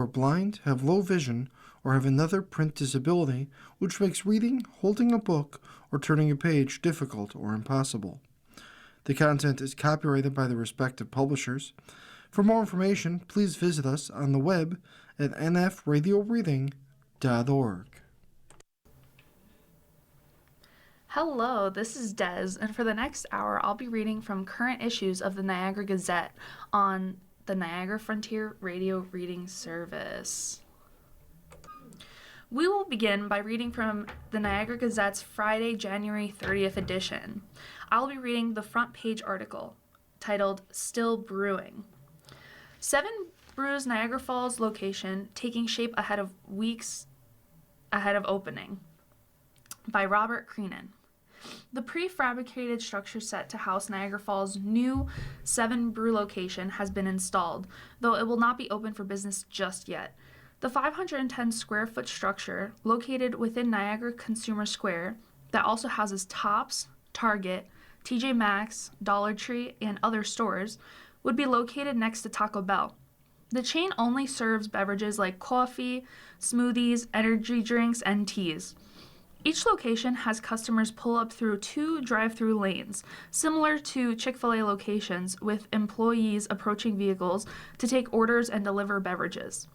are blind, have low vision, or have another print disability which makes reading, holding a book, or turning a page difficult or impossible. The content is copyrighted by the respective publishers. For more information, please visit us on the web at nfradioreading.org. Hello, this is Des, and for the next hour, I'll be reading from current issues of the Niagara Gazette on the Niagara Frontier Radio Reading Service. We will begin by reading from the Niagara Gazette's Friday, January 30th edition. I'll be reading the front page article titled Still Brewing. 7 Brews Niagara Falls location taking shape weeks ahead of opening by Robert Creenan. The prefabricated structure set to house Niagara Falls' new 7 Brew location has been installed, though it will not be open for business just yet. The 510 square foot structure, located within Niagara Consumer Square, that also houses Tops, Target, TJ Maxx, Dollar Tree, and other stores, would be located next to Taco Bell. The chain only serves beverages like coffee, smoothies, energy drinks, and teas. Each location has customers pull up through 2 drive-through lanes, similar to Chick-fil-A locations, with employees approaching vehicles to take orders and deliver beverages.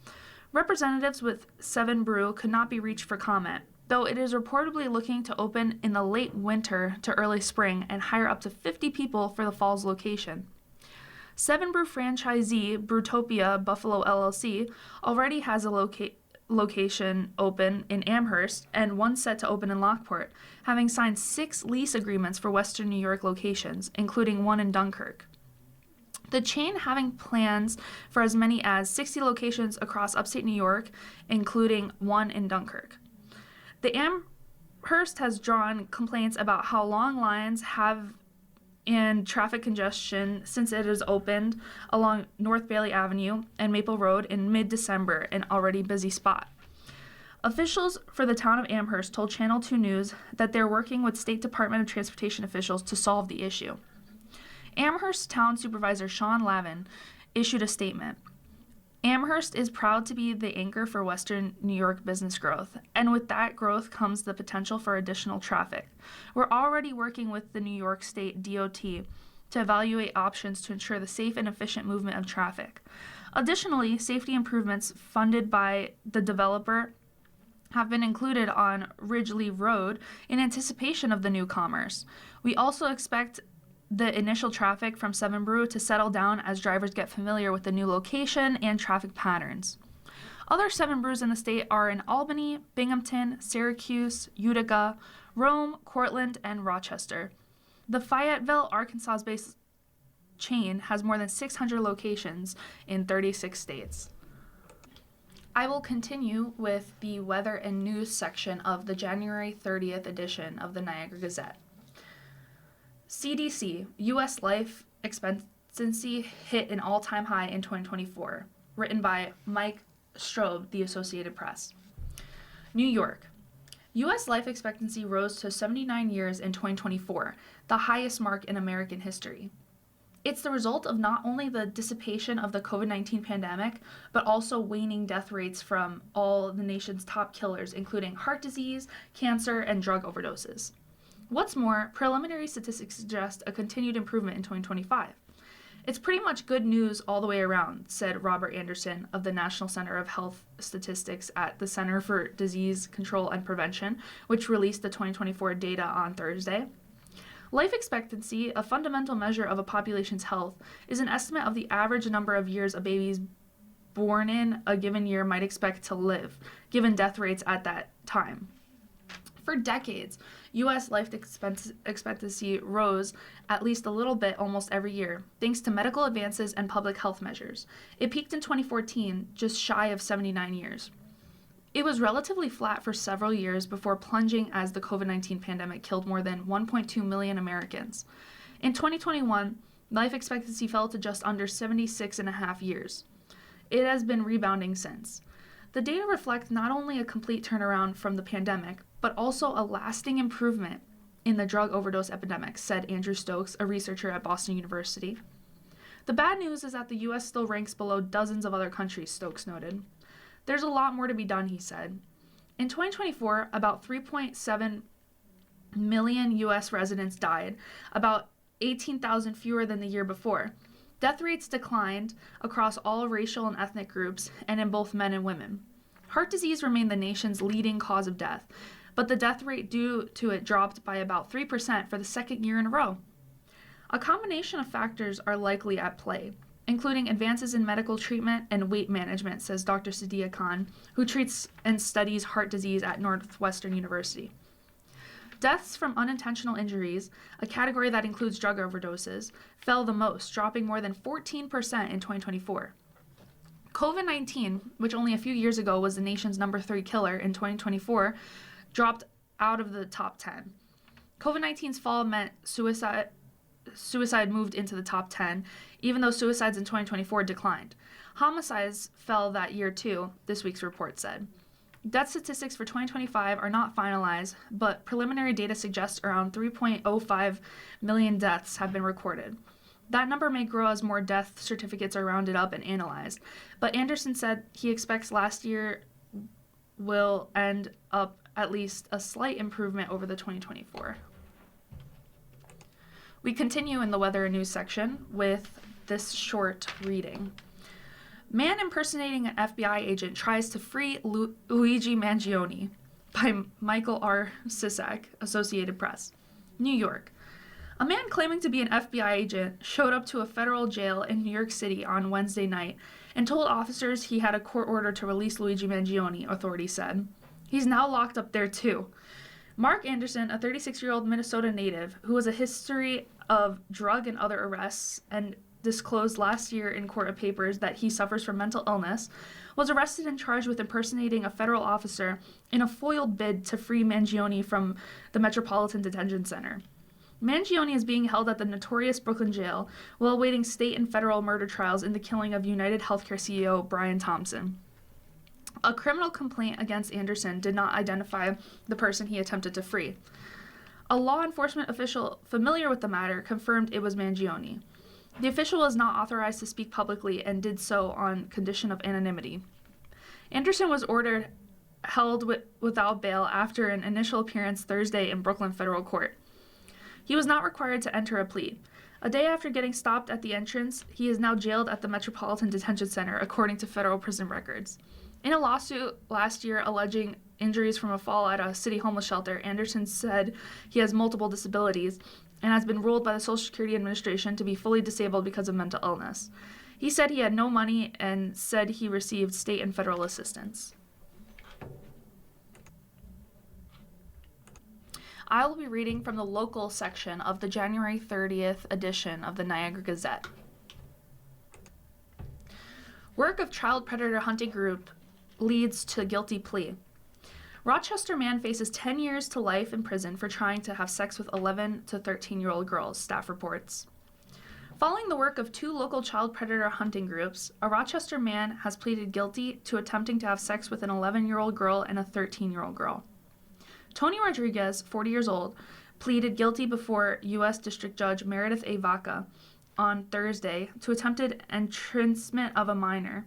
Representatives with 7 Brew could not be reached for comment, though it is reportedly looking to open in the late winter to early spring and hire up to 50 people for the Falls location. 7 Brew franchisee Brewtopia Buffalo LLC already has a location open in Amherst and one set to open in Lockport, having signed 6 lease agreements for Western New York locations, including one in Dunkirk. The chain having plans for as many as 60 locations across upstate New York, including one in Dunkirk. The Amherst has drawn complaints about how long lines have and traffic congestion since it has opened along North Bailey Avenue and Maple Road in mid-December, an already busy spot. Officials for the town of Amherst told Channel 2 News that they're working with State Department of Transportation officials to solve the issue. Amherst Town Supervisor Sean Lavin issued a statement. Amherst is proud to be the anchor for Western New York business growth, and with that growth comes the potential for additional traffic. We're already working with the New York State DOT to evaluate options to ensure the safe and efficient movement of traffic. Additionally, safety improvements funded by the developer have been included on Ridgely Road in anticipation of the new commerce. We also expect the initial traffic from 7 Brew to settle down as drivers get familiar with the new location and traffic patterns. Other 7 Brews in the state are in Albany, Binghamton, Syracuse, Utica, Rome, Cortland, and Rochester. The Fayetteville, Arkansas-based chain has more than 600 locations in 36 states. I will continue with the weather and news section of the January 30th edition of the Niagara Gazette. CDC, U.S. life expectancy hit an all-time high in 2024, written by Mike Strobe, The Associated Press. New York, U.S. life expectancy rose to 79 years in 2024, the highest mark in American history. It's the result of not only the dissipation of the COVID-19 pandemic, but also waning death rates from all the nation's top killers, including heart disease, cancer, and drug overdoses. What's more, preliminary statistics suggest a continued improvement in 2025. It's pretty much good news all the way around, said Robert Anderson of the National Center of Health Statistics at the Center for Disease Control and Prevention, which released the 2024 data on Thursday. Life expectancy, a fundamental measure of a population's health, is an estimate of the average number of years a baby born in a given year might expect to live, given death rates at that time. For decades, U.S. life expectancy rose at least a little bit almost every year, thanks to medical advances and public health measures. It peaked in 2014, just shy of 79 years. It was relatively flat for several years before plunging as the COVID-19 pandemic killed more than 1.2 million Americans. In 2021, life expectancy fell to just under 76 and a half years. It has been rebounding since. The data reflect not only a complete turnaround from the pandemic, but also a lasting improvement in the drug overdose epidemic, said Andrew Stokes, a researcher at Boston University. The bad news is that the U.S. still ranks below dozens of other countries, Stokes noted. There's a lot more to be done, he said. In 2024, about 3.7 million U.S. residents died, about 18,000 fewer than the year before. Death rates declined across all racial and ethnic groups and in both men and women. Heart disease remained the nation's leading cause of death, but the death rate due to it dropped by about 3% for the second year in a row. A combination of factors are likely at play, including advances in medical treatment and weight management, says Dr. Sadia Khan, who treats and studies heart disease at Northwestern University. Deaths from unintentional injuries, a category that includes drug overdoses, fell the most, dropping more than 14% in 2024. COVID-19, which only a few years ago was the nation's number 3 killer in 2024, dropped out of the top 10. COVID-19's fall meant suicide moved into the top 10, even though suicides in 2024 declined. Homicides fell that year too, this week's report said. Death statistics for 2025 are not finalized, but preliminary data suggests around 3.05 million deaths have been recorded. That number may grow as more death certificates are rounded up and analyzed, but Anderson said he expects last year will end up at least a slight improvement over the 2024. We continue in the weather and news section with this short reading. Man impersonating an FBI agent tries to free Luigi Mangione by Michael R. Sisak, Associated Press. New York. A man claiming to be an FBI agent showed up to a federal jail in New York City on Wednesday night and told officers he had a court order to release Luigi Mangione, authorities said. He's now locked up there too. Mark Anderson, a 36-year-old Minnesota native who has a history of drug and other arrests and disclosed last year in court of papers that he suffers from mental illness, was arrested and charged with impersonating a federal officer in a foiled bid to free Mangione from the Metropolitan Detention Center. Mangione is being held at the notorious Brooklyn jail while awaiting state and federal murder trials in the killing of United Healthcare CEO Brian Thompson. A criminal complaint against Anderson did not identify the person he attempted to free. A law enforcement official familiar with the matter confirmed it was Mangione. The official was not authorized to speak publicly and did so on condition of anonymity. Anderson was held without bail after an initial appearance Thursday in Brooklyn federal court. He was not required to enter a plea. A day after getting stopped at the entrance, he is now jailed at the Metropolitan Detention Center, according to federal prison records. In a lawsuit last year alleging injuries from a fall at a city homeless shelter, Anderson said he has multiple disabilities and has been ruled by the Social Security Administration to be fully disabled because of mental illness. He said he had no money and said he received state and federal assistance. I will be reading from the local section of the January 30th edition of the Niagara Gazette. Work of child predator hunting group leads to guilty plea. Rochester man faces 10 years to life in prison for trying to have sex with 11 to 13-year-old girls, staff reports. Following the work of 2 local child predator hunting groups, a Rochester man has pleaded guilty to attempting to have sex with an 11-year-old girl and a 13-year-old girl. Tony Rodriguez, 40 years old, pleaded guilty before U.S. District Judge Meredith A. Vaca on Thursday to attempted enticement of a minor,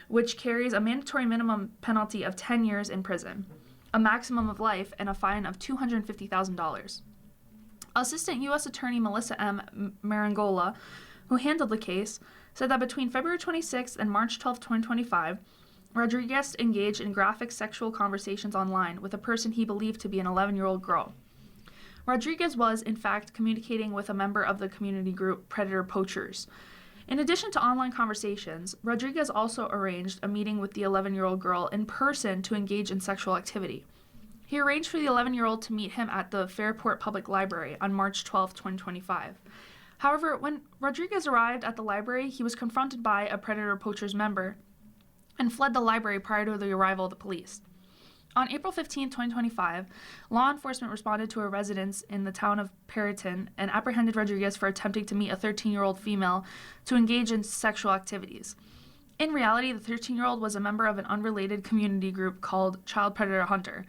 which carries a mandatory minimum penalty of 10 years in prison, a maximum of life, and a fine of $250,000. Assistant U.S. Attorney Melissa M. Marangola, who handled the case, said that between February 26th and March 12, 2025, Rodriguez engaged in graphic sexual conversations online with a person he believed to be an 11-year-old girl. Rodriguez was, in fact, communicating with a member of the community group Predator Poachers. In addition to online conversations, Rodriguez also arranged a meeting with the 11-year-old girl in person to engage in sexual activity. He arranged for the 11-year-old to meet him at the Fairport Public Library on March 12, 2025. However, when Rodriguez arrived at the library, he was confronted by a Predator Poachers member and fled the library prior to the arrival of the police. On April 15, 2025, law enforcement responded to a residence in the town of Perryton and apprehended Rodriguez for attempting to meet a 13-year-old female to engage in sexual activities. In reality, the 13-year-old was a member of an unrelated community group called Child Predator Hunter.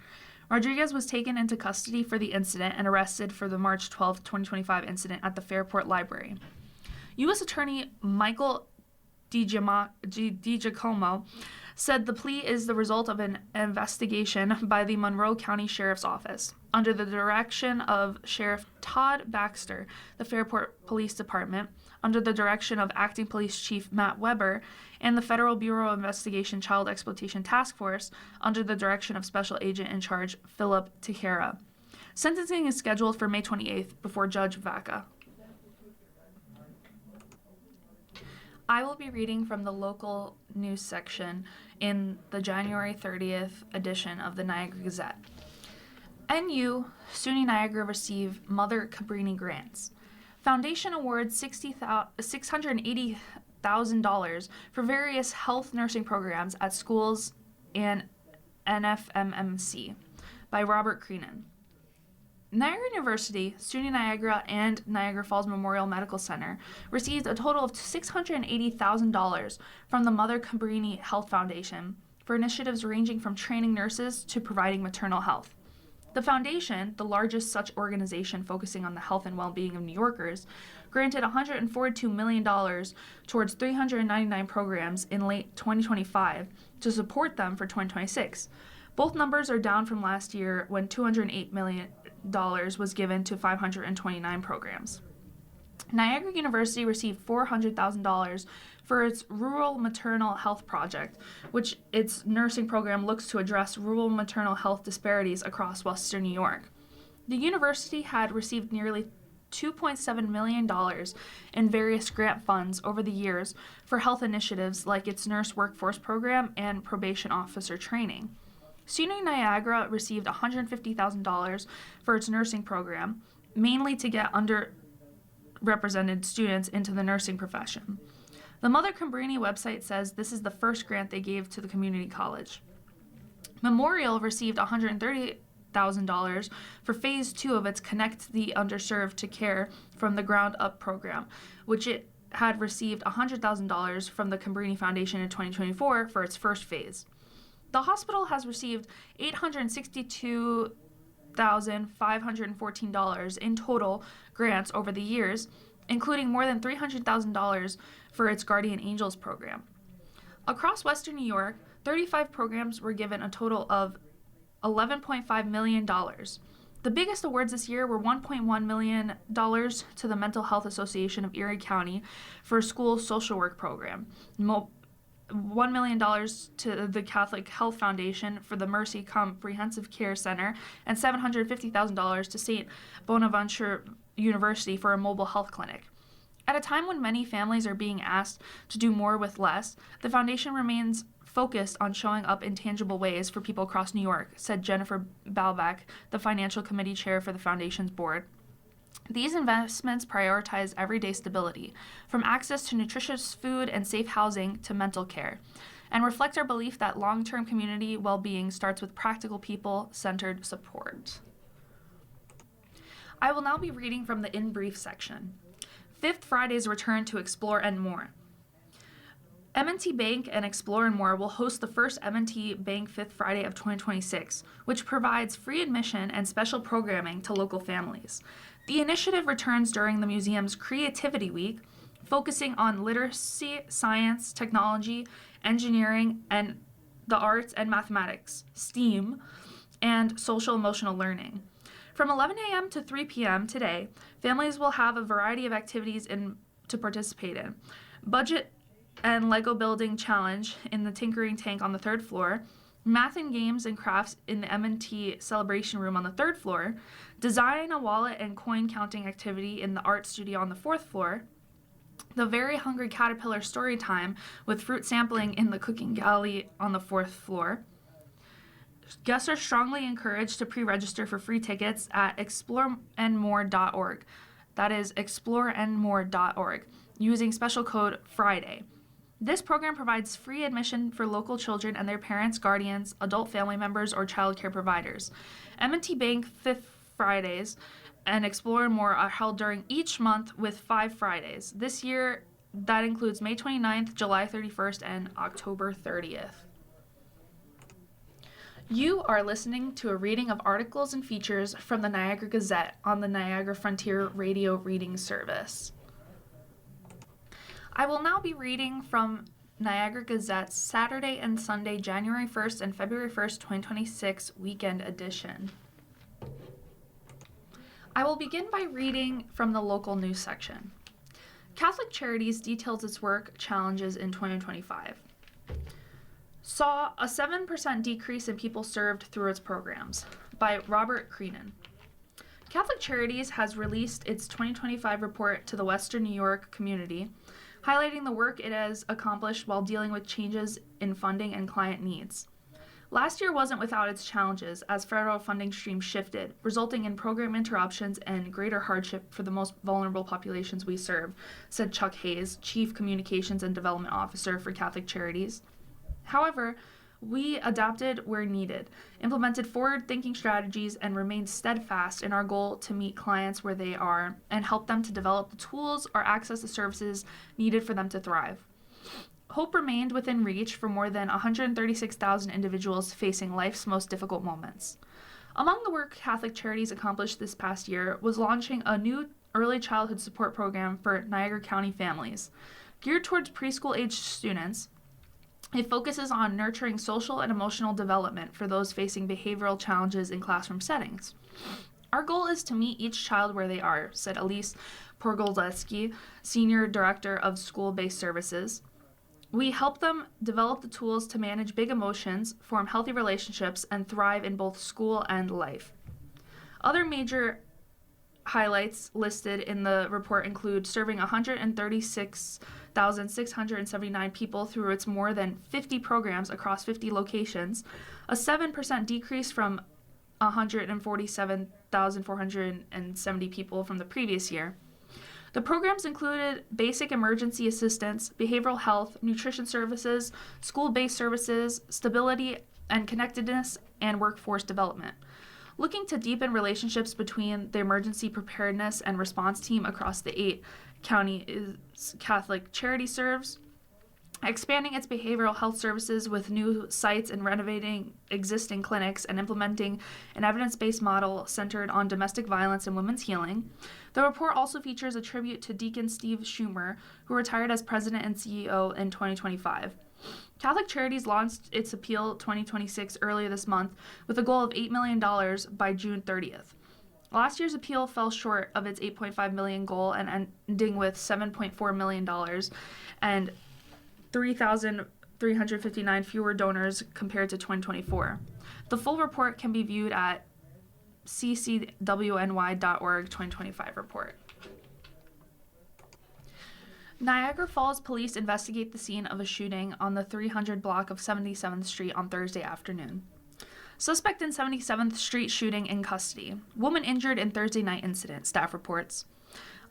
Rodriguez was taken into custody for the incident and arrested for the March 12, 2025 incident at the Fairport Library. U.S. Attorney Michael DiGiacomo, said the plea is the result of an investigation by the Monroe County Sheriff's Office, under the direction of Sheriff Todd Baxter, the Fairport Police Department, under the direction of Acting Police Chief Matt Weber, and the Federal Bureau of Investigation Child Exploitation Task Force, under the direction of Special Agent in Charge Philip Tejera. Sentencing is scheduled for May 28th before Judge Vaca. I will be reading from the local news section in the January 30th edition of the Niagara Gazette. NU, SUNY Niagara receive Mother Cabrini grants. Foundation awards $680,000 for various health nursing programs at schools and NFMMC by Robert Creenan. Niagara University, SUNY Niagara, and Niagara Falls Memorial Medical Center received a total of $680,000 from the Mother Cabrini Health Foundation for initiatives ranging from training nurses to providing maternal health. The foundation, the largest such organization focusing on the health and well-being of New Yorkers, granted $142 million towards 399 programs in late 2025 to support them for 2026. Both numbers are down from last year when $208 million was given to 529 programs. Niagara University received $400,000 for its Rural Maternal Health Project, which its nursing program looks to address rural maternal health disparities across Western New York. The university had received nearly $2.7 million in various grant funds over the years for health initiatives like its nurse workforce program and probation officer training. SUNY Niagara received $150,000 for its nursing program, mainly to get underrepresented students into the nursing profession. The Mother Cabrini website says this is the first grant they gave to the community college. Memorial received $130,000 for Phase 2 of its Connect the Underserved to Care from the Ground Up program, which it had received $100,000 from the Cabrini Foundation in 2024 for its first phase. The hospital has received $862,514 in total grants over the years, including more than $300,000 for its Guardian Angels program. Across Western New York, 35 programs were given a total of $11.5 million. The biggest awards this year were $1.1 million to the Mental Health Association of Erie County for a school social work program, $1 million to the Catholic Health Foundation for the Mercy Comprehensive Care Center, and $750,000 to St. Bonaventure University for a mobile health clinic. At a time when many families are being asked to do more with less, the foundation remains focused on showing up in tangible ways for people across New York, said Jennifer Balbach, the financial committee chair for the foundation's board. These investments prioritize everyday stability, from access to nutritious food and safe housing to mental care, and reflect our belief that long-term community well-being starts with practical people-centered support. I will now be reading from the In Brief section. Fifth Friday's return to Explore and More. M&T Bank and Explore and More will host the first M&T Bank Fifth Friday of 2026, which provides free admission and special programming to local families. The initiative returns during the museum's Creativity Week, focusing on literacy, science, technology, engineering, and the arts and mathematics, STEAM, and social emotional learning. From 11 a.m. to 3 p.m. today, families will have a variety of activities to participate in. Budget and Lego building challenge in the Tinkering Tank on the 3rd floor, math and games and crafts in the M&T Celebration Room on the 3rd floor, design a wallet and coin counting activity in the art studio on the 4th floor, the Very Hungry Caterpillar story time with fruit sampling in the cooking galley on the 4th floor. Guests are strongly encouraged to pre-register for free tickets at exploreandmore.org. That is exploreandmore.org, using special code FRIDAY. This program provides free admission for local children and their parents, guardians, adult family members, or child care providers. M&T Bank Fifth Fridays and Explore and More are held during each month with 5 Fridays. This year, that includes May 29th, July 31st, and October 30th. You are listening to a reading of articles and features from the Niagara Gazette on the Niagara Frontier Radio Reading Service. I will now be reading from Niagara Gazette, Saturday and Sunday, January 1st and February 1st, 2026, weekend edition. I will begin by reading from the local news section. Catholic Charities details its work challenges in 2025. Saw a 7% decrease in people served through its programs, by Robert Creenan. Catholic Charities has released its 2025 report to the Western New York community, highlighting the work it has accomplished while dealing with changes in funding and client needs. Last year wasn't without its challenges as federal funding streams shifted, resulting in program interruptions and greater hardship for the most vulnerable populations we serve, said Chuck Hayes, Chief Communications and Development Officer for Catholic Charities. However, we adapted where needed, implemented forward-thinking strategies, and remained steadfast in our goal to meet clients where they are and help them to develop the tools or access the services needed for them to thrive. Hope remained within reach for more than 136,000 individuals facing life's most difficult moments. Among the work Catholic Charities accomplished this past year was launching a new early childhood support program for Niagara County families. Geared towards preschool-aged students, it focuses on nurturing social and emotional development for those facing behavioral challenges in classroom settings. Our goal is to meet each child where they are, said Elise Porgoldeski, Senior Director of School-Based Services. We help them develop the tools to manage big emotions, form healthy relationships, and thrive in both school and life. Other major highlights listed in the report include serving 136,679 people through its more than 50 programs across 50 locations, a 7% decrease from 147,470 people from the previous year. The programs included basic emergency assistance, behavioral health, nutrition services, school-based services, stability and connectedness, and workforce development. Looking to deepen relationships between the emergency preparedness and response team across the 8 counties Catholic Charity serves, expanding its behavioral health services with new sites and renovating existing clinics and implementing an evidence-based model centered on domestic violence and women's healing. The report also features a tribute to Deacon Steve Schumer, who retired as president and CEO in 2025. Catholic Charities launched its Appeal 2026 earlier this month with a goal of $8 million by June 30th. Last year's appeal fell short of its $8.5 million goal and ending with $7.4 million and 3,359 fewer donors compared to 2024. The full report can be viewed at ccwny.org 2025 report. Niagara Falls police investigate the scene of a shooting on the 300 block of 77th Street on Thursday afternoon. Suspect in 77th Street shooting in custody. Woman injured in Thursday night incident, staff reports.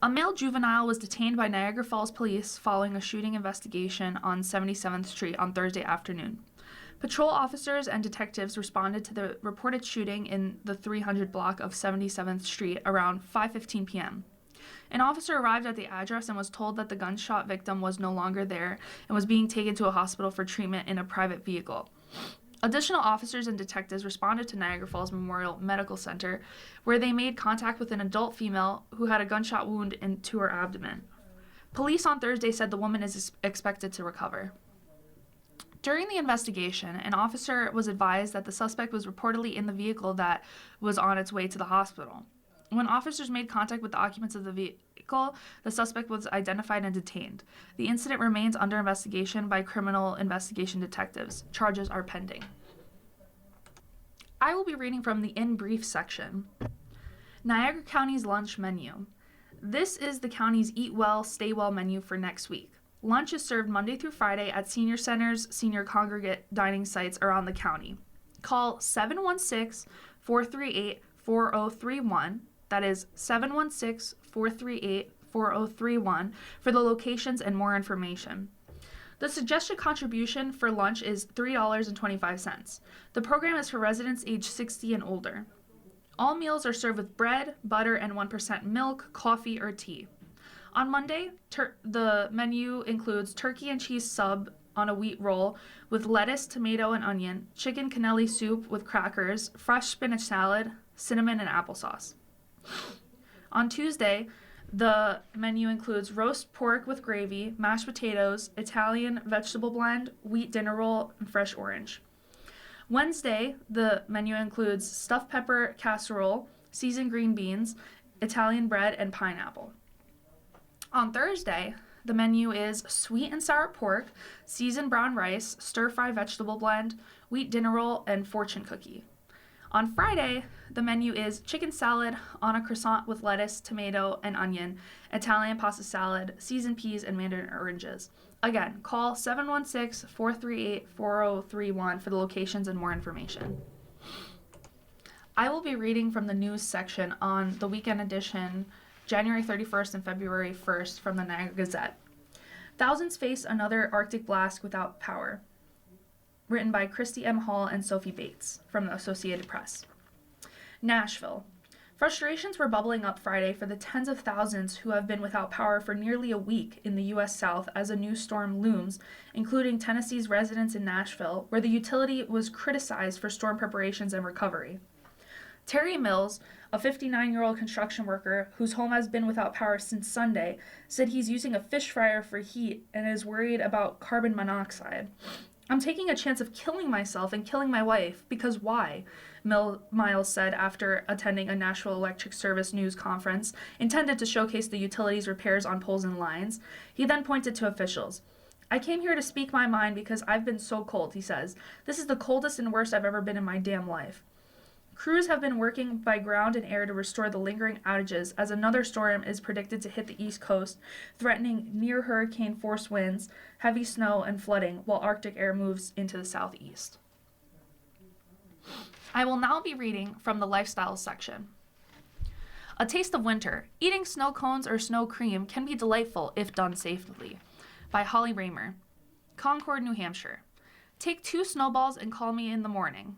A male juvenile was detained by Niagara Falls police following a shooting investigation on 77th Street on Thursday afternoon. Patrol officers and detectives responded to the reported shooting in the 300 block of 77th Street around 5:15 p.m. An officer arrived at the address and was told that the gunshot victim was no longer there and was being taken to a hospital for treatment in a private vehicle. Additional officers and detectives responded to Niagara Falls Memorial Medical Center, where they made contact with an adult female who had a gunshot wound into her abdomen. Police on Thursday said the woman is expected to recover. During the investigation, an officer was advised that the suspect was reportedly in the vehicle that was on its way to the hospital. When officers made contact with the occupants of the vehicle, the suspect was identified and detained. The incident remains under investigation by criminal investigation detectives. Charges are pending. I will be reading from the In Brief section. Niagara County's lunch menu. This is the county's Eat Well, Stay Well menu for next week. Lunch is served Monday through Friday at senior centers, senior congregate dining sites around the county. Call 716-438-4031. That is 716-438-4031 for the locations and more information. The suggested contribution for lunch is $3.25. The program is for residents aged 60 and older. All meals are served with bread, butter, and 1% milk, coffee, or tea. On Monday, the menu includes turkey and cheese sub on a wheat roll with lettuce, tomato, and onion, chicken cannelli soup with crackers, fresh spinach salad, cinnamon, and applesauce. On Tuesday, The menu includes roast pork with gravy, mashed potatoes, Italian vegetable blend, wheat dinner roll, and fresh orange. Wednesday, the menu includes stuffed pepper casserole, seasoned green beans, Italian bread, and pineapple. On Thursday, the menu is sweet and sour pork, seasoned brown rice, stir-fry vegetable blend, wheat dinner roll, and fortune cookie. On Friday, the menu is chicken salad on a croissant with lettuce, tomato, and onion, Italian pasta salad, seasoned peas, and mandarin oranges. Again, call 716-438-4031 for the locations and more information. I will be reading from the news section on the weekend edition, January 31st and February 1st from the Niagara Gazette. Thousands face another Arctic blast without power. Written by Christy M. Hall and Sophie Bates from the Associated Press. Nashville. Frustrations were bubbling up Friday for the tens of thousands who have been without power for nearly a week in the U.S. South as a new storm looms, including Tennessee's residents in Nashville, where the utility was criticized for storm preparations and recovery. Terry Mills, a 59-year-old construction worker whose home has been without power since Sunday, said he's using a fish fryer for heat and is worried about carbon monoxide. I'm taking a chance of killing myself and killing my wife, because why? Miles said after attending a Nashville Electric Service news conference intended to showcase the utility's repairs on poles and lines. He then pointed to officials. I came here to speak my mind because I've been so cold, he says. This is the coldest and worst I've ever been in my damn life. Crews have been working by ground and air to restore the lingering outages as another storm is predicted to hit the East Coast, threatening near hurricane force winds, heavy snow, and flooding while Arctic air moves into the southeast. I will now be reading from the lifestyle section. A taste of winter. Eating snow cones or snow cream can be delightful if done safely. By Holly Raymer. Concord, New Hampshire. Take 2 snowballs and call me in the morning.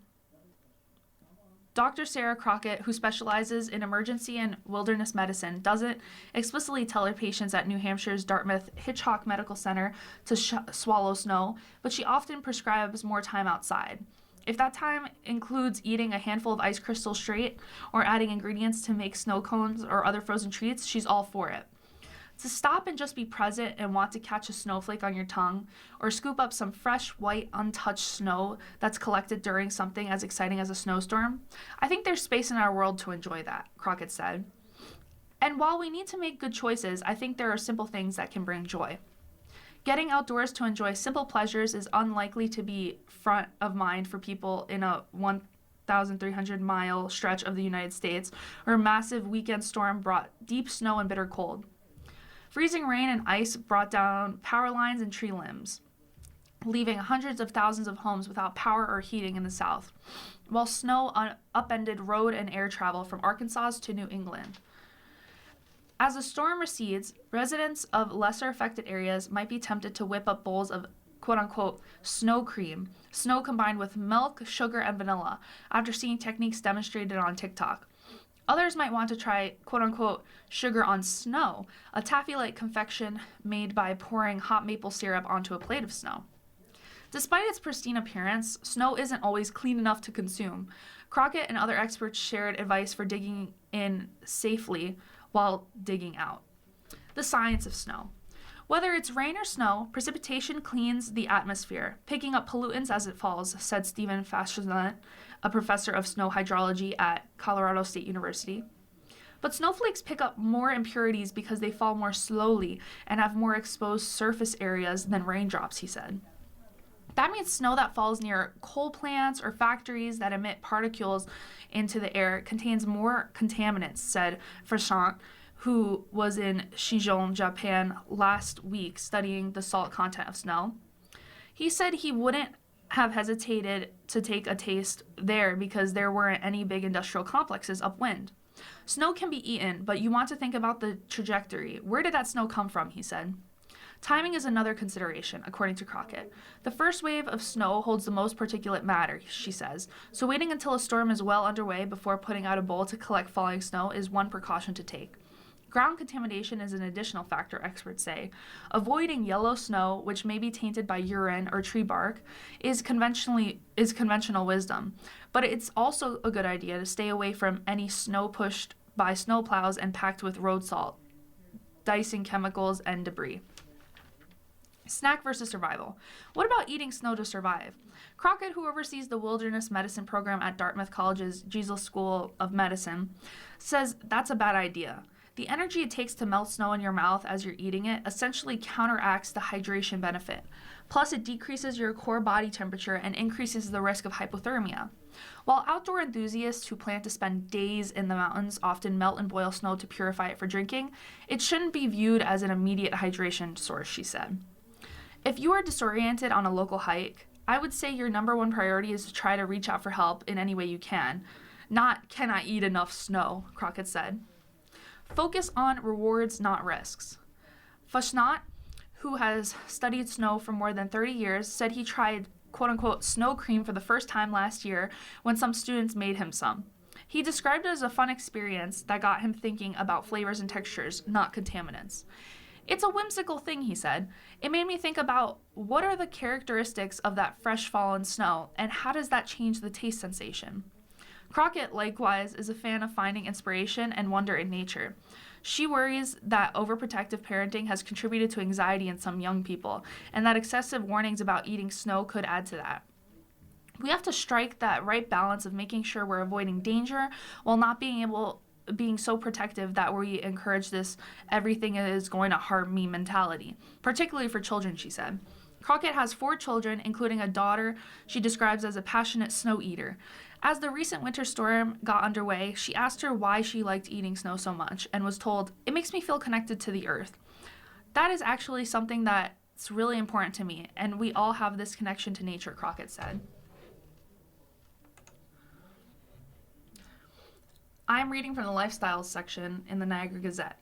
Dr. Sarah Crockett, who specializes in emergency and wilderness medicine, doesn't explicitly tell her patients at New Hampshire's Dartmouth Hitchcock Medical Center to swallow snow, but she often prescribes more time outside. If that time includes eating a handful of ice crystals straight or adding ingredients to make snow cones or other frozen treats, she's all for it. To stop and just be present and want to catch a snowflake on your tongue or scoop up some fresh, white, untouched snow that's collected during something as exciting as a snowstorm, I think there's space in our world to enjoy that, Crockett said. And while we need to make good choices, I think there are simple things that can bring joy. Getting outdoors to enjoy simple pleasures is unlikely to be front of mind for people in a 1,300-mile stretch of the United States where a massive weekend storm brought deep snow and bitter cold. Freezing rain and ice brought down power lines and tree limbs, leaving hundreds of thousands of homes without power or heating in the South, while snow upended road and air travel from Arkansas to New England. As the storm recedes, residents of lesser affected areas might be tempted to whip up bowls of quote-unquote snow cream, snow combined with milk, sugar, and vanilla, after seeing techniques demonstrated on TikTok. Others might want to try quote-unquote sugar on snow, a taffy-like confection made by pouring hot maple syrup onto a plate of snow. Despite its pristine appearance, snow isn't always clean enough to consume. Crockett and other experts shared advice for digging in safely while digging out. The science of snow. Whether it's rain or snow, precipitation cleans the atmosphere, picking up pollutants as it falls, said Stephen Fachenet, a professor of snow hydrology at Colorado State University. But snowflakes pick up more impurities because they fall more slowly and have more exposed surface areas than raindrops, he said. That means snow that falls near coal plants or factories that emit particles into the air contains more contaminants, said Fachenet, who was in Shijon, Japan last week studying the salt content of snow. He said he wouldn't have hesitated to take a taste there because there weren't any big industrial complexes upwind. Snow can be eaten, but you want to think about the trajectory. Where did that snow come from, he said. Timing is another consideration, according to Crockett. The first wave of snow holds the most particulate matter, she says, so waiting until a storm is well underway before putting out a bowl to collect falling snow is one precaution to take. Ground contamination is an additional factor, experts say. Avoiding yellow snow, which may be tainted by urine or tree bark, is conventional wisdom. But it's also a good idea to stay away from any snow pushed by snowplows and packed with road salt. dicing chemicals and debris. Snack versus survival. What about eating snow to survive? Crockett, who oversees the wilderness medicine program at Dartmouth College's Jesus School of Medicine, says that's a bad idea. The energy it takes to melt snow in your mouth as you're eating it essentially counteracts the hydration benefit. Plus, it decreases your core body temperature and increases the risk of hypothermia. While outdoor enthusiasts who plan to spend days in the mountains often melt and boil snow to purify it for drinking, it shouldn't be viewed as an immediate hydration source, she said. If you are disoriented on a local hike, I would say your number one priority is to try to reach out for help in any way you can. Not, can I eat enough snow, Crockett said. Focus on rewards, not risks. Fashnot, who has studied snow for more than 30 years, said he tried quote-unquote snow cream for the first time last year when some students made him some. He described it as a fun experience that got him thinking about flavors and textures, not contaminants. It's a whimsical thing, he said. It made me think about what are the characteristics of that fresh fallen snow and how does that change the taste sensation? Crockett, likewise, is a fan of finding inspiration and wonder in nature. She worries that overprotective parenting has contributed to anxiety in some young people, and that excessive warnings about eating snow could add to that. We have to strike that right balance of making sure we're avoiding danger while not being so protective that we encourage this everything is going to harm me mentality, particularly for children, she said. Crockett has 4 children, including a daughter she describes as a passionate snow eater. As the recent winter storm got underway, she asked her why she liked eating snow so much and was told, "It makes me feel connected to the earth." That is actually something that's really important to me, and we all have this connection to nature, Crockett said. I'm reading from the lifestyles section in the Niagara Gazette.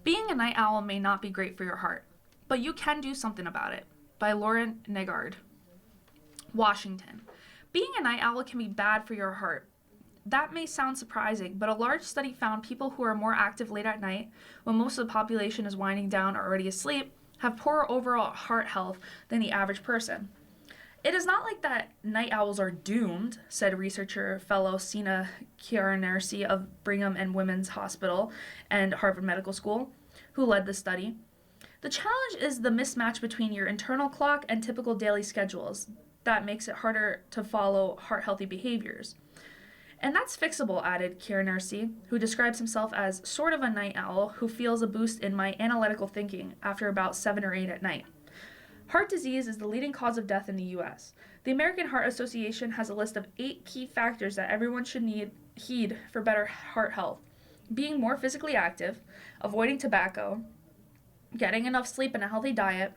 Being a night owl may not be great for your heart, but you can do something about it. By Lauren Negard. Washington. Being a night owl can be bad for your heart. That may sound surprising, but a large study found people who are more active late at night, when most of the population is winding down or already asleep, have poorer overall heart health than the average person. It is not like that night owls are doomed, said researcher fellow Sina Kiarnersi of Brigham and Women's Hospital and Harvard Medical School, who led the study. The challenge is the mismatch between your internal clock and typical daily schedules. That makes it harder to follow heart-healthy behaviors. And that's fixable, added Kiarnersi, who describes himself as sort of a night owl who feels a boost in my analytical thinking after about 7 or 8 at night. Heart disease is the leading cause of death in the U.S. The American Heart Association has a list of 8 key factors that everyone should heed for better heart health. Being more physically active, avoiding tobacco, getting enough sleep and a healthy diet,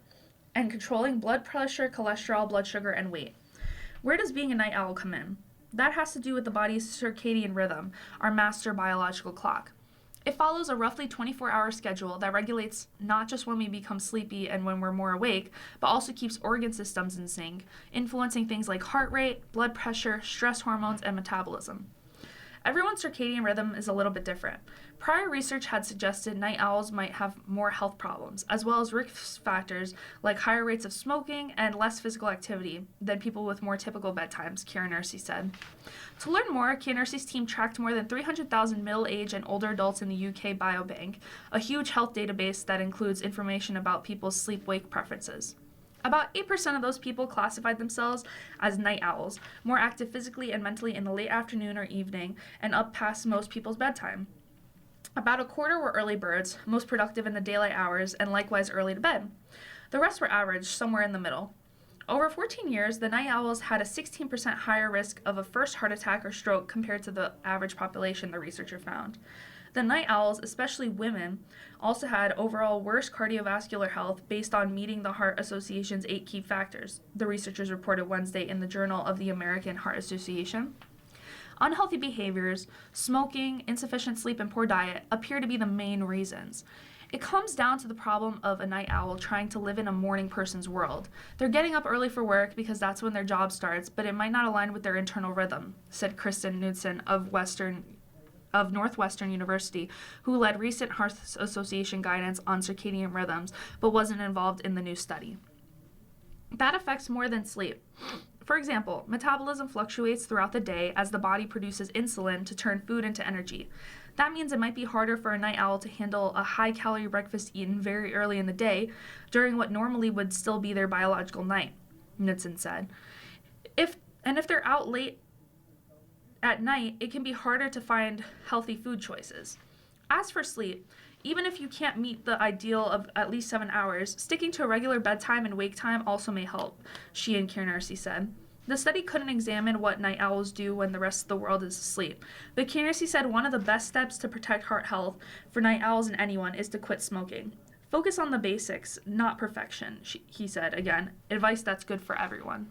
and controlling blood pressure, cholesterol, blood sugar, and weight. Where does being a night owl come in? That has to do with the body's circadian rhythm, our master biological clock. It follows a roughly 24-hour schedule that regulates not just when we become sleepy and when we're more awake, but also keeps organ systems in sync, influencing things like heart rate, blood pressure, stress hormones, and metabolism. Everyone's circadian rhythm is a little bit different. Prior research had suggested night owls might have more health problems, as well as risk factors like higher rates of smoking and less physical activity than people with more typical bedtimes, Kiarnersi said. To learn more, Kiarnersi's team tracked more than 300,000 middle-aged and older adults in the UK Biobank, a huge health database that includes information about people's sleep-wake preferences. About 8% of those people classified themselves as night owls, more active physically and mentally in the late afternoon or evening, and up past most people's bedtime. About a quarter were early birds, most productive in the daylight hours, and likewise early to bed. The rest were average, somewhere in the middle. Over 14 years, the night owls had a 16% higher risk of a first heart attack or stroke compared to the average population, the researcher found. The night owls, especially women, also had overall worse cardiovascular health based on meeting the Heart Association's 8 key factors, the researchers reported Wednesday in the Journal of the American Heart Association. Unhealthy behaviors, smoking, insufficient sleep, and poor diet appear to be the main reasons. It comes down to the problem of a night owl trying to live in a morning person's world. They're getting up early for work because that's when their job starts, but it might not align with their internal rhythm, said Kristen Knudsen of Northwestern University, who led recent Heart Association guidance on circadian rhythms, but wasn't involved in the new study. That affects more than sleep. For example, metabolism fluctuates throughout the day as the body produces insulin to turn food into energy. That means it might be harder for a night owl to handle a high-calorie breakfast eaten very early in the day during what normally would still be their biological night, Knudsen said. If they're out late at night, it can be harder to find healthy food choices. As for sleep, even if you can't meet the ideal of at least 7 hours, sticking to a regular bedtime and wake time also may help, she and Kiernercy said. The study couldn't examine what night owls do when the rest of the world is asleep, but Kiernercy said one of the best steps to protect heart health for night owls and anyone is to quit smoking. Focus on the basics, not perfection, he said again, advice that's good for everyone.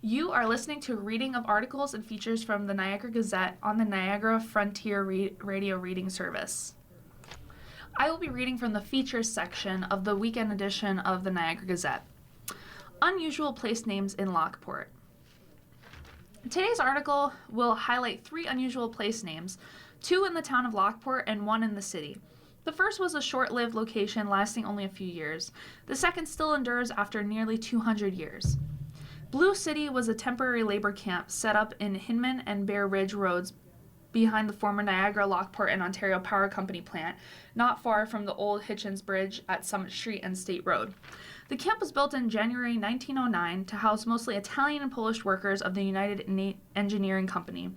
You are listening to a reading of articles and features from the Niagara Gazette on the Niagara Frontier Radio Reading Service. I will be reading from the features section of the weekend edition of the Niagara Gazette. Unusual place names in Lockport. Today's article will highlight 3 unusual place names, 2 in the town of Lockport and 1 in the city. The first was a short-lived location lasting only a few years. The second still endures after nearly 200 years. Blue City was a temporary labor camp set up in Hinman and Bear Ridge Roads behind the former Niagara, Lockport, and Ontario Power Company plant, not far from the old Hitchens Bridge at Summit Street and State Road. The camp was built in January 1909 to house mostly Italian and Polish workers of the United Engineering Company.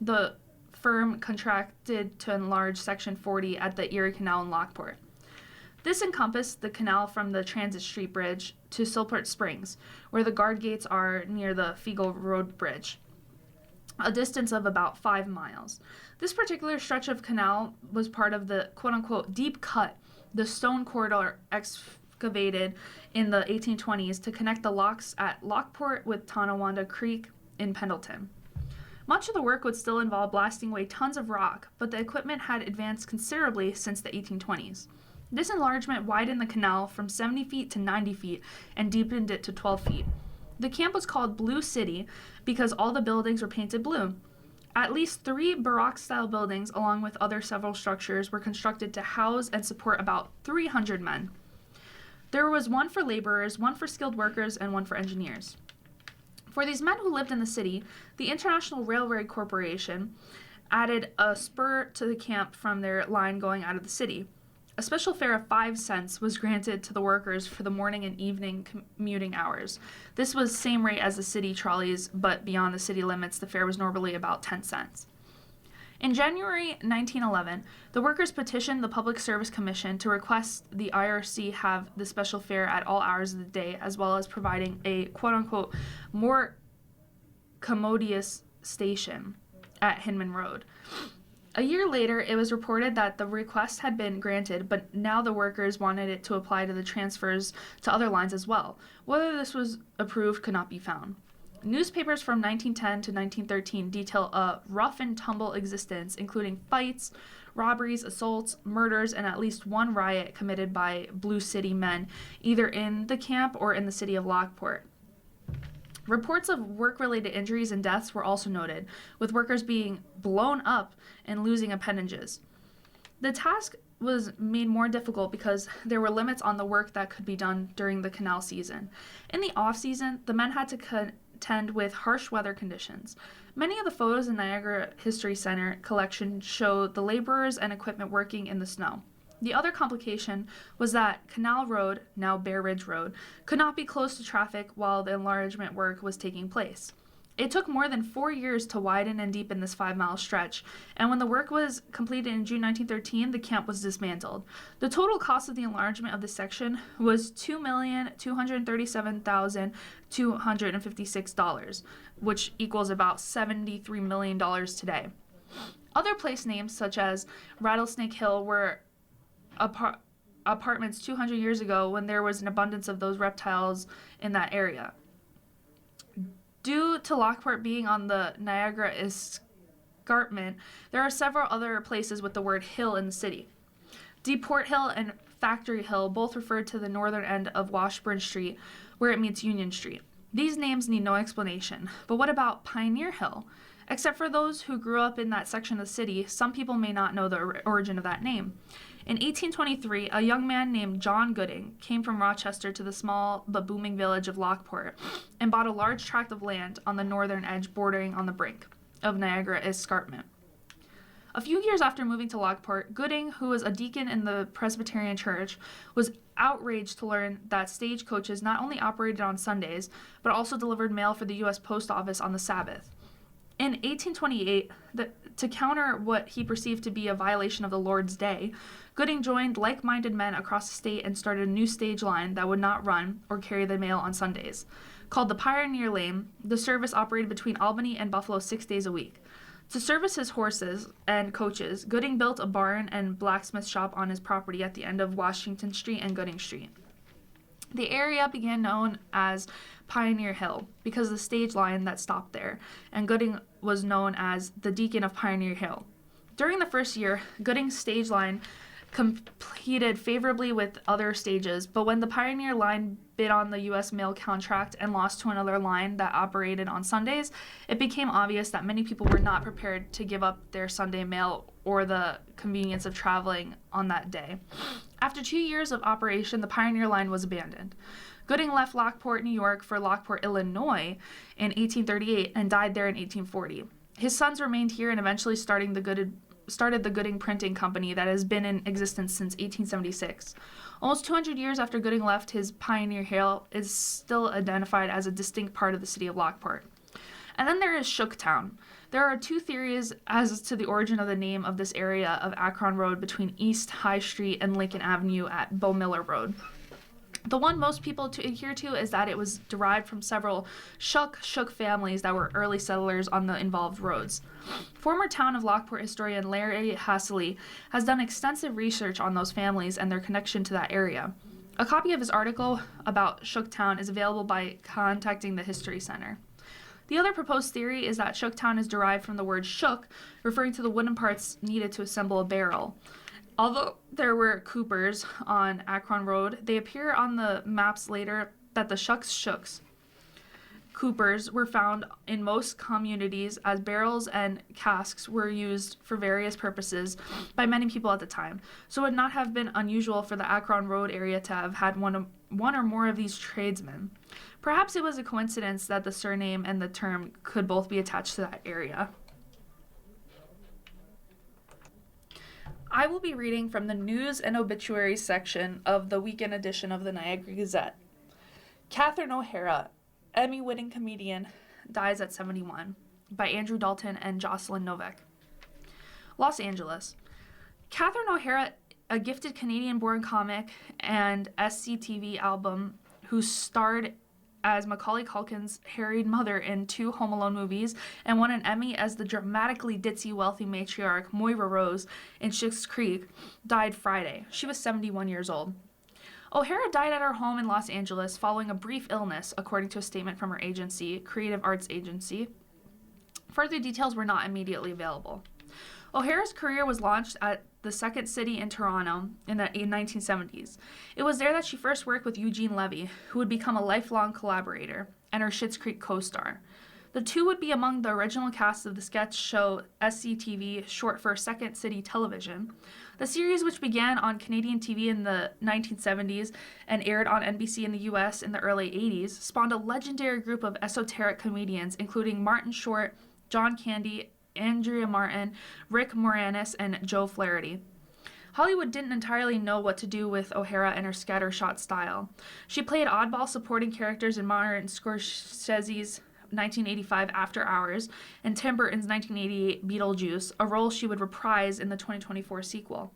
The firm contracted to enlarge Section 40 at the Erie Canal in Lockport. This encompassed the canal from the Transit Street Bridge to Silport Springs, where the guard gates are near the Fiegel Road Bridge, a distance of about 5 miles. This particular stretch of canal was part of the quote-unquote deep cut, the stone corridor excavated in the 1820s to connect the locks at Lockport with Tonawanda Creek in Pendleton. Much of the work would still involve blasting away tons of rock, but the equipment had advanced considerably since the 1820s. This enlargement widened the canal from 70 feet to 90 feet and deepened it to 12 feet. The camp was called Blue City because all the buildings were painted blue. At least 3 Baroque-style buildings, along with other several structures, were constructed to house and support about 300 men. There was 1 for laborers, 1 for skilled workers, and 1 for engineers. For these men who lived in the city, the International Railway Corporation added a spur to the camp from their line going out of the city. A special fare of 5 cents was granted to the workers for the morning and evening commuting hours. This was same rate as the city trolleys, but beyond the city limits, the fare was normally about 10 cents. In January 1911, the workers petitioned the Public Service Commission to request the IRC have the special fare at all hours of the day, as well as providing a quote-unquote more commodious station at Hinman Road. A year later, it was reported that the request had been granted, but now the workers wanted it to apply to the transfers to other lines as well. Whether this was approved could not be found. Newspapers from 1910 to 1913 detail a rough and tumble existence, including fights, robberies, assaults, murders, and at least 1 riot committed by Blue City men, either in the camp or in the city of Lockport. Reports of work-related injuries and deaths were also noted, with workers being blown up and losing appendages. The task was made more difficult because there were limits on the work that could be done during the canal season. In the off-season, the men had to contend with harsh weather conditions. Many of the photos in Niagara History Center collection show the laborers and equipment working in the snow. The other complication was that Canal Road, now Bear Ridge Road, could not be closed to traffic while the enlargement work was taking place. It took more than 4 years to widen and deepen this 5-mile stretch, and when the work was completed in June 1913, the camp was dismantled. The total cost of the enlargement of this section was $2,237,256, which equals about $73 million today. Other place names, such as Rattlesnake Hill, were apartments 200 years ago when there was an abundance of those reptiles in that area. Due to Lockport being on the Niagara escarpment, there are several other places with the word hill in the city. Deport Hill and Factory Hill both refer to the northern end of Washburn Street, where it meets Union Street. These names need no explanation, but what about Pioneer Hill? Except for those who grew up in that section of the city, some people may not know the origin of that name. In 1823, a young man named John Gooding came from Rochester to the small but booming village of Lockport and bought a large tract of land on the northern edge bordering on the brink of Niagara Escarpment. A few years after moving to Lockport, Gooding, who was a deacon in the Presbyterian Church, was outraged to learn that stagecoaches not only operated on Sundays, but also delivered mail for the U.S. Post Office on the Sabbath. In 1828, to counter what he perceived to be a violation of the Lord's Day, Gooding joined like-minded men across the state and started a new stage line that would not run or carry the mail on Sundays. Called the Pioneer Lane, the service operated between Albany and Buffalo 6 days a week. To service his horses and coaches, Gooding built a barn and blacksmith shop on his property at the end of Washington Street and Gooding Street. The area began known as Pioneer Hill because of the stage line that stopped there, and Gooding was known as the Deacon of Pioneer Hill. During the first year, Gooding's stage line competed favorably with other stages, but when the Pioneer line bid on the U.S. mail contract and lost to another line that operated on Sundays, it became obvious that many people were not prepared to give up their Sunday mail or the convenience of traveling on that day. After 2 years of operation, the Pioneer line was abandoned. Gooding left Lockport, New York for Lockport, Illinois in 1838 and died there in 1840. His sons remained here and eventually started the Gooding Printing Company that has been in existence since 1876. Almost 200 years after Gooding left, his Pioneer Hill is still identified as a distinct part of the city of Lockport. And then there is Shooktown. There are two theories as to the origin of the name of this area of Akron Road between East High Street and Lincoln Avenue at Bow Miller Road. The one most people adhere to is that it was derived from several Shook families that were early settlers on the involved roads. Former town of Lockport historian Larry Hasseley has done extensive research on those families and their connection to that area. A copy of his article about Shooktown is available by contacting the History Center. The other proposed theory is that Shooktown is derived from the word shook, referring to the wooden parts needed to assemble a barrel. Although there were coopers on Akron Road, they appear on the maps later that the shooks coopers were found in most communities as barrels and casks were used for various purposes by many people at the time. So it would not have been unusual for the Akron Road area to have had one or more of these tradesmen. Perhaps it was a coincidence that the surname and the term could both be attached to that area. I will be reading from the news and obituaries section of the weekend edition of the Niagara Gazette. Catherine O'Hara, Emmy-winning comedian, dies at 71, by Andrew Dalton and Jocelyn Novak. Los Angeles. Catherine O'Hara, a gifted Canadian-born comic and SCTV album who starred as Macaulay Culkin's harried mother in 2 Home Alone movies and won an Emmy as the dramatically ditzy wealthy matriarch Moira Rose in Schitt's Creek, died Friday. She was 71 years old. O'Hara died at her home in Los Angeles following a brief illness, according to a statement from her agency, Creative Arts Agency. Further details were not immediately available. O'Hara's career was launched at the Second City in Toronto in the 1970s. It was there that she first worked with Eugene Levy, who would become a lifelong collaborator, and her Schitt's Creek co-star. The two would be among the original cast of the sketch show SCTV, short for Second City Television. The series, which began on Canadian TV in the 1970s and aired on NBC in the US in the early 80s, spawned a legendary group of esoteric comedians, including Martin Short, John Candy, Andrea Martin, Rick Moranis, and Joe Flaherty. Hollywood didn't entirely know what to do with O'Hara and her scattershot style. She played oddball supporting characters in Martin Scorsese's 1985 After Hours and Tim Burton's 1988 Beetlejuice, a role she would reprise in the 2024 sequel.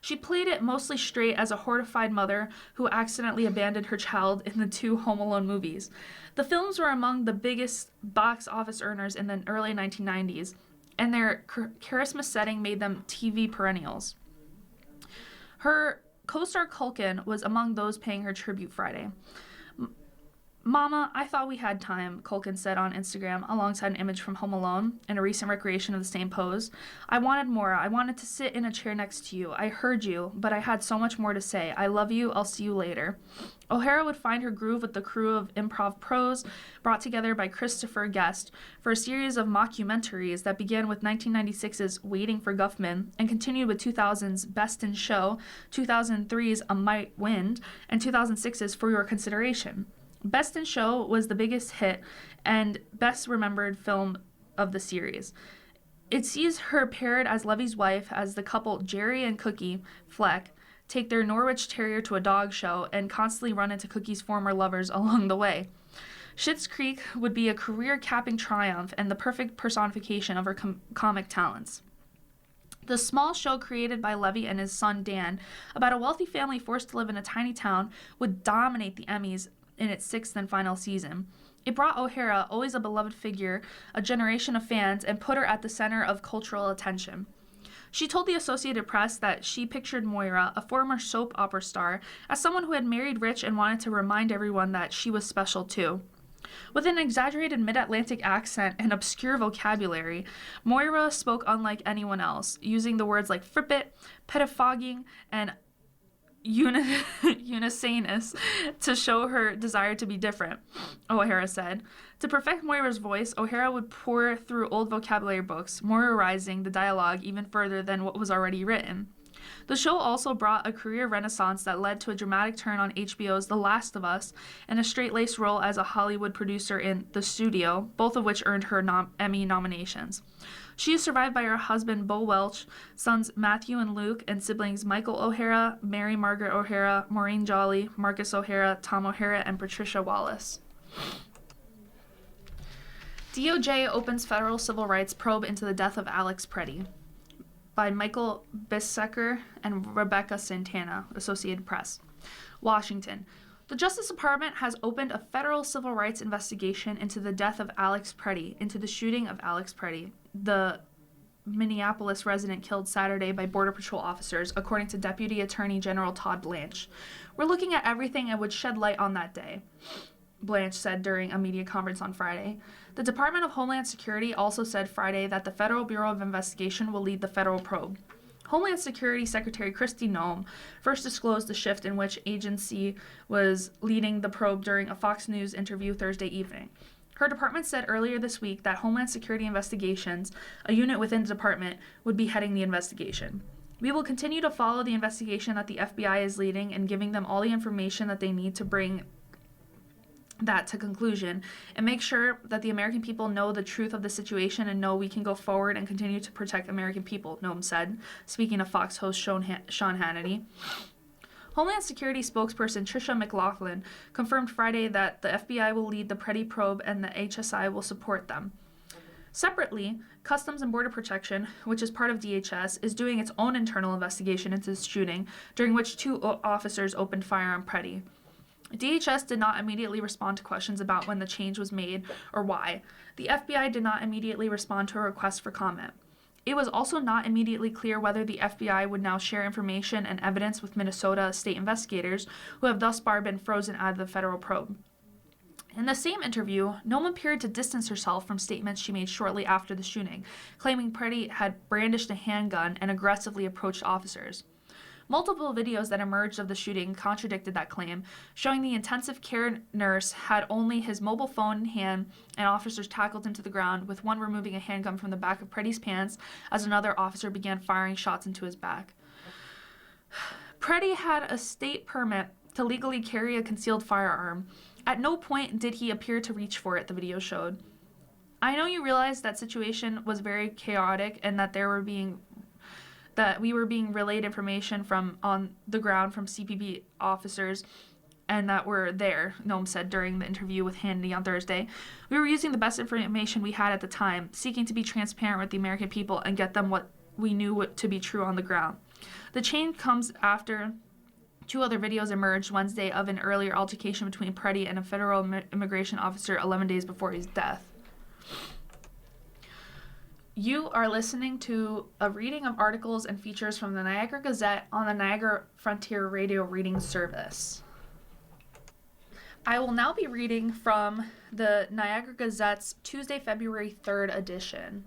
She played it mostly straight as a horrified mother who accidentally abandoned her child in the 2 Home Alone movies. The films were among the biggest box office earners in the early 1990s, and their charisma setting made them TV perennials. Her co-star Culkin was among those paying her tribute Friday. Mama, I thought we had time, Culkin said on Instagram alongside an image from Home Alone and a recent recreation of the same pose. I wanted more. I wanted to sit in a chair next to you. I heard you, but I had so much more to say. I love you. I'll see you later. O'Hara would find her groove with the crew of improv pros brought together by Christopher Guest for a series of mockumentaries that began with 1996's Waiting for Guffman and continued with 2000's Best in Show, 2003's A Might Wind, and 2006's For Your Consideration. Best in Show was the biggest hit and best remembered film of the series. It sees her paired as Levy's wife as the couple Jerry and Cookie Fleck take their Norwich Terrier to a dog show and constantly run into Cookie's former lovers along the way. Schitt's Creek would be a career-capping triumph and the perfect personification of her comic talents. The small show created by Levy and his son Dan about a wealthy family forced to live in a tiny town would dominate the Emmys in its sixth and final season. It brought O'Hara, always a beloved figure, a generation of fans, and put her at the center of cultural attention. She told the Associated Press that she pictured Moira, a former soap opera star, as someone who had married rich and wanted to remind everyone that she was special too. With an exaggerated mid-Atlantic accent and obscure vocabulary, Moira spoke unlike anyone else, using the words like frippit, pettifogging, and Unisanus to show her desire to be different, O'Hara said. To perfect Moira's voice, O'Hara would pore through old vocabulary books, Moirizing the dialogue even further than what was already written. The show also brought a career renaissance that led to a dramatic turn on HBO's The Last of Us and a straight-laced role as a Hollywood producer in The Studio, both of which earned her Emmy nominations. She is survived by her husband, Bo Welch, sons Matthew and Luke, and siblings Michael O'Hara, Mary Margaret O'Hara, Maureen Jolly, Marcus O'Hara, Tom O'Hara, and Patricia Wallace. DOJ opens federal civil rights probe into the death of Alex Preddy by Michael Bissecker and Rebecca Santana, Associated Press. Washington. The Justice Department has opened a federal civil rights investigation into the death of Alex Preddy, into the shooting of Alex Preddy, the Minneapolis resident killed Saturday by Border Patrol officers, according to Deputy Attorney General Todd Blanche. We're looking at everything and would shed light on that day, Blanche said during a media conference on Friday. The Department of Homeland Security also said Friday that the Federal Bureau of Investigation will lead the federal probe. Homeland Security Secretary Kristi Noem first disclosed the shift in which agency was leading the probe during a Fox News interview Thursday evening. Her department said earlier this week that Homeland Security Investigations, a unit within the department, would be heading the investigation. We will continue to follow the investigation that the FBI is leading and giving them all the information that they need to bring that to conclusion and make sure that the American people know the truth of the situation and know we can go forward and continue to protect American people, Noem said, speaking to Fox host Sean Hannity. Homeland Security spokesperson Tricia McLaughlin confirmed Friday that the FBI will lead the Preddy probe and the HSI will support them. Separately, Customs and Border Protection, which is part of DHS, is doing its own internal investigation into the shooting, during which two officers opened fire on Preddy. DHS did not immediately respond to questions about when the change was made or why. The FBI did not immediately respond to a request for comment. It was also not immediately clear whether the FBI would now share information and evidence with Minnesota state investigators, who have thus far been frozen out of the federal probe. In the same interview, Noem appeared to distance herself from statements she made shortly after the shooting, claiming Preddy had brandished a handgun and aggressively approached officers. Multiple videos that emerged of the shooting contradicted that claim, showing the intensive care nurse had only his mobile phone in hand and officers tackled him to the ground, with one removing a handgun from the back of Preddy's pants as another officer began firing shots into his back. Preddy had a state permit to legally carry a concealed firearm. At no point did he appear to reach for it, the video showed. I know you realize that situation was very chaotic and that we were being relayed information from on the ground from CPB officers and that were there, Noem said during the interview with Hannity on Thursday. We were using the best information we had at the time, seeking to be transparent with the American people and get them what we knew to be true on the ground. The change comes after two other videos emerged Wednesday of an earlier altercation between Preddy and a federal immigration officer 11 days before his death. You are listening to a reading of articles and features from the Niagara Gazette on the Niagara Frontier Radio Reading Service. I will now be reading from the Niagara Gazette's Tuesday, February 3rd edition.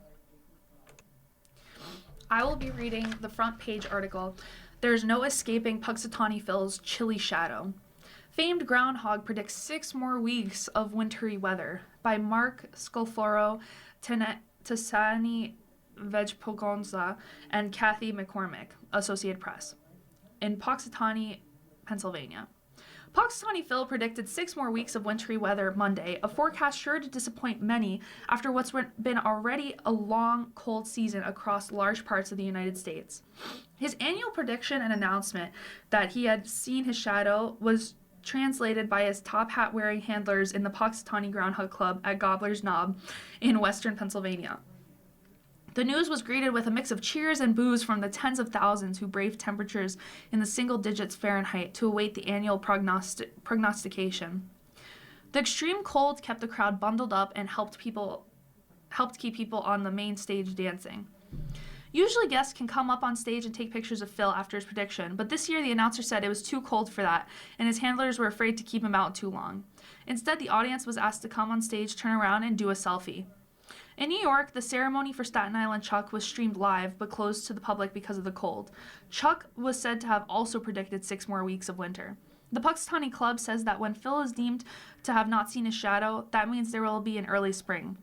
I will be reading the front page article, "There's No Escaping Punxsutawney Phil's Chilly Shadow." Famed groundhog predicts 6 more weeks of wintry weather, by Mark Scolforo, Tasani Vejpogonza, and Kathy McCormick, Associated Press, in Punxsutawney, Pennsylvania. Punxsutawney Phil predicted 6 more weeks of wintry weather Monday, a forecast sure to disappoint many after what's been already a long, cold season across large parts of the United States. His annual prediction and announcement that he had seen his shadow was translated by his top hat-wearing handlers in the Punxsutawney Groundhog Club at Gobbler's Knob in western Pennsylvania. The news was greeted with a mix of cheers and boos from the tens of thousands who braved temperatures in the single digits Fahrenheit to await the annual prognostication. The extreme cold kept the crowd bundled up and helped keep people on the main stage dancing. Usually guests can come up on stage and take pictures of Phil after his prediction, but this year the announcer said it was too cold for that, and his handlers were afraid to keep him out too long. Instead, the audience was asked to come on stage, turn around, and do a selfie. In New York, the ceremony for Staten Island Chuck was streamed live, but closed to the public because of the cold. Chuck was said to have also predicted 6 more weeks of winter. The Punxsutawney Club says that when Phil is deemed to have not seen his shadow, that means there will be an early spring.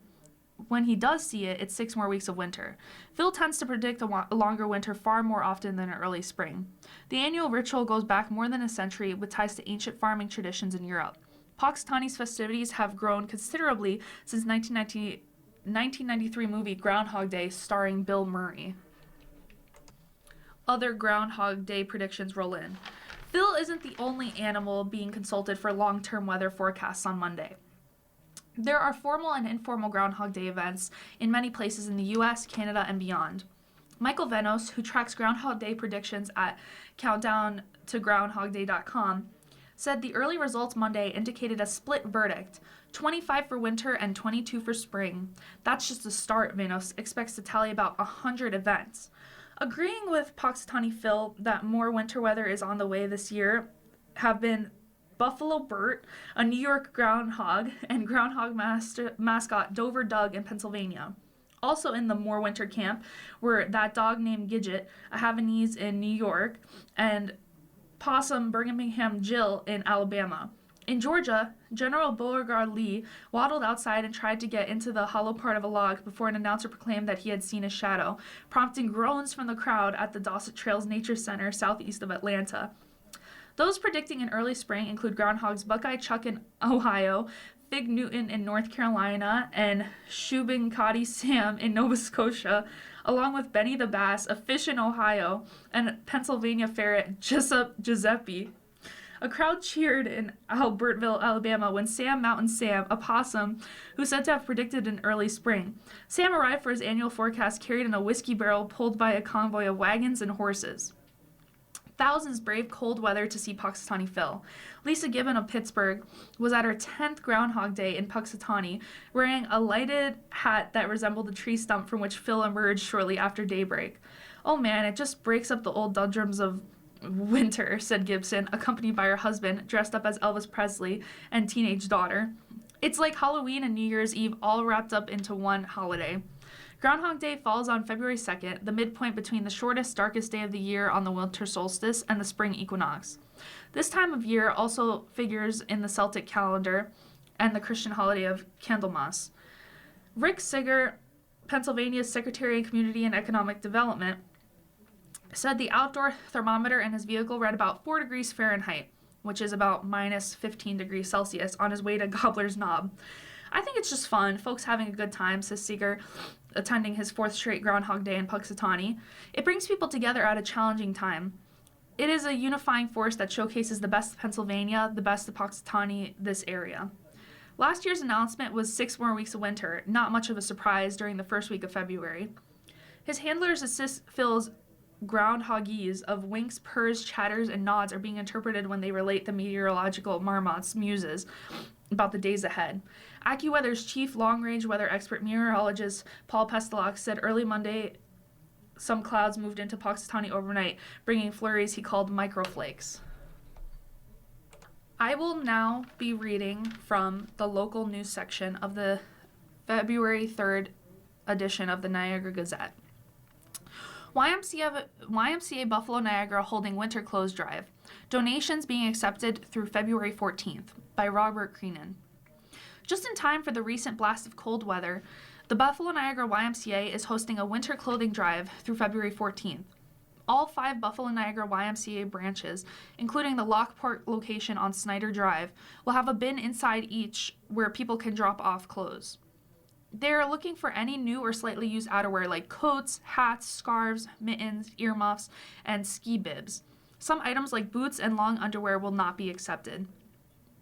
When he does see it, it's 6 more weeks of winter. Phil tends to predict a longer winter far more often than an early spring. The annual ritual goes back more than a century, with ties to ancient farming traditions in Europe. Punxsutawney's festivities have grown considerably since 1993 movie Groundhog Day starring Bill Murray. Other Groundhog Day predictions roll in. Phil isn't the only animal being consulted for long-term weather forecasts on Monday. There are formal and informal Groundhog Day events in many places in the US, Canada, and beyond. Michael Venos, who tracks Groundhog Day predictions at countdowntogroundhogday.com, said the early results Monday indicated a split verdict, 25 for winter and 22 for spring. That's just the start, Venos expects to tally about 100 events. Agreeing with Punxsutawney Phil that more winter weather is on the way this year have been Buffalo Bert, a New York groundhog, and groundhog mascot Dover Doug in Pennsylvania. Also in the more winter camp were that dog named Gidget, a Havanese in New York, and Possum Birmingham Jill in Alabama. In Georgia, General Beauregard Lee waddled outside and tried to get into the hollow part of a log before an announcer proclaimed that he had seen a shadow, prompting groans from the crowd at the Dosset Trails Nature Center southeast of Atlanta. Those predicting an early spring include groundhogs Buckeye Chuck in Ohio, Fig Newton in North Carolina, and Shubencotti Sam in Nova Scotia, along with Benny the Bass, a fish in Ohio, and Pennsylvania ferret Giuseppe. A crowd cheered in Albertville, Alabama, when Sam Mountain Sam, a possum, who's said to have predicted an early spring. Sam arrived for his annual forecast carried in a whiskey barrel pulled by a convoy of wagons and horses. Thousands braved cold weather to see Punxsutawney Phil. Lisa Gibbon of Pittsburgh was at her 10th Groundhog Day in Punxsutawney, wearing a lighted hat that resembled the tree stump from which Phil emerged shortly after daybreak. "Oh man, it just breaks up the old doldrums of winter," said Gibson, accompanied by her husband, dressed up as Elvis Presley, and teenage daughter. "It's like Halloween and New Year's Eve all wrapped up into one holiday." Groundhog Day falls on February 2nd, the midpoint between the shortest, darkest day of the year on the winter solstice and the spring equinox. This time of year also figures in the Celtic calendar and the Christian holiday of Candlemas. Rick Seeger, Pennsylvania's Secretary of Community and Economic Development, said the outdoor thermometer in his vehicle read about 4 degrees Fahrenheit, which is about minus 15 degrees Celsius, on his way to Gobbler's Knob. "I think it's just fun, folks having a good time," says Seeger, attending his 4th straight Groundhog Day in Punxsutawney. "It brings people together at a challenging time. It is a unifying force that showcases the best of Pennsylvania, the best of Punxsutawney, this area." Last year's announcement was 6 more weeks of winter, not much of a surprise during the first week of February. His handlers assist Phil's groundhogese of winks, purrs, chatters, and nods are being interpreted when they relate the meteorological marmots, muses, about the days ahead. AccuWeather's chief long-range weather expert meteorologist Paul Pestelok said early Monday some clouds moved into Punxsutawney overnight, bringing flurries he called microflakes. I will now be reading from the local news section of the February 3rd edition of the Niagara Gazette. YMCA Buffalo Niagara holding winter clothes drive. Donations being accepted through February 14th by Robert Creenan. Just in time for the recent blast of cold weather, the Buffalo Niagara YMCA is hosting a winter clothing drive through February 14th. All 5 Buffalo Niagara YMCA branches, including the Lockport location on Snyder Drive, will have a bin inside each where people can drop off clothes. They are looking for any new or slightly used outerwear like coats, hats, scarves, mittens, earmuffs, and ski bibs. Some items like boots and long underwear will not be accepted.